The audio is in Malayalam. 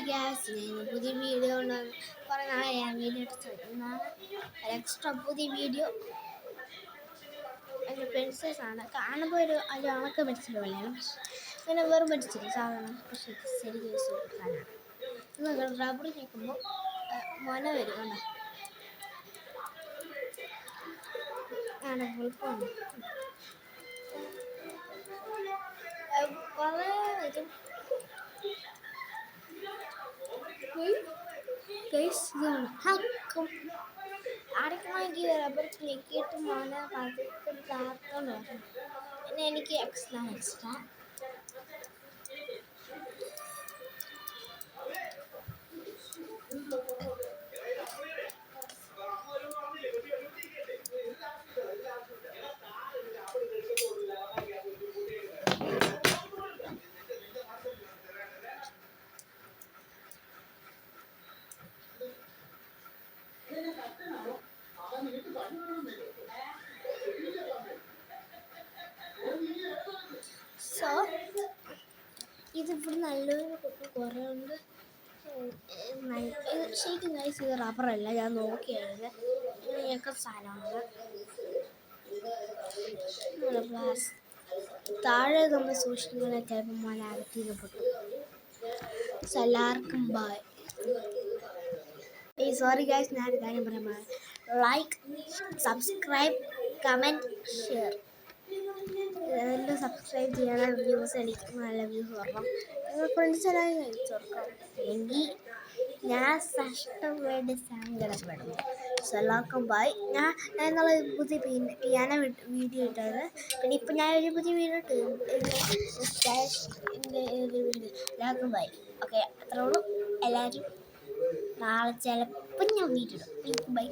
ഗ്യാസ് പുതിയ വീഡിയോ ഉണ്ട്. കുറേ നാളെ ഞാൻ വീഡിയോ എടുത്ത് എക്സ്ട്രാ പുതിയ വീഡിയോ. എൻ്റെ പെൻസിൽസാണ് കാണുമ്പോൾ ഒരു ഉണക്ക പെൻസിൽ പോലെയാണ്. ഇങ്ങനെ വെറും പെൻസിൽ സാധനം, പക്ഷേ ശരിക്കും യൂസ് കൊടുക്കാനാണ്. നിങ്ങൾ റബ്ബർ ഞെക്കുമ്പോൾ മൊന വരും കണ്ടോ. ആണ് എളുപ്പമാണ്. കുറേ വരും. അടയ്ക്കണമെങ്കിൽ റബ്ബർ ഞെക്കിയിട്ട് മൊന പതുക്കെ താത്തോണ്ട് വരണം. പിന്നെ എനിക്ക് എക്സ്ട്രാ സോ ഇതിവിടെ നല്ലൊരു കുറേ ഉണ്ട്. ശരിക്കും ഗൈസ് ഇത് റബ്ബറല്ല, ഞാൻ നോക്കിയായിരുന്നു. ഇങ്ങനെയൊക്കെ സാധനമാണ്. താഴെ നമ്മൾ സൂക്ഷിക്കുന്ന ചിലപ്പോൾ മല അകത്തിന്ന്. എല്ലാവർക്കും ബായ്. സോറി ഗൈസ്, ഞാനൊരു കാര്യം പറയാൻ, ലൈക്ക്, സബ്സ്ക്രൈബ്, കമൻറ്റ്, ഷെയർ. ഇതെല്ലാം സബ്സ്ക്രൈബ് ചെയ്യണം. വ്യൂസ് എനിക്ക് നല്ല വ്യൂസ് വരണം. നിങ്ങൾ ഫ്രണ്ട്സെല്ലാം കഴിച്ചു കൊടുക്കാം. എങ്കിൽ ഞാൻ കഷ്ടപ്പെട്ട് സങ്കടപ്പെടും. എല്ലാവർക്കും ബായ്. ഞാൻ എന്നുള്ള പുതിയ പിയാനോ വീഡിയോ ഇട്ടായിരുന്നു. പിന്നെ ഇപ്പം ഞാനൊരു പുതിയ വീഡിയോ ഇട്ട് എല്ലാവർക്കും ബായ്. ഓക്കെ, അത്രേ ഉള്ളൂ. എല്ലാവരും നാളെ ചിലപ്പോൾ ഞാൻ വീഡിയോ ഇടും. ബൈ.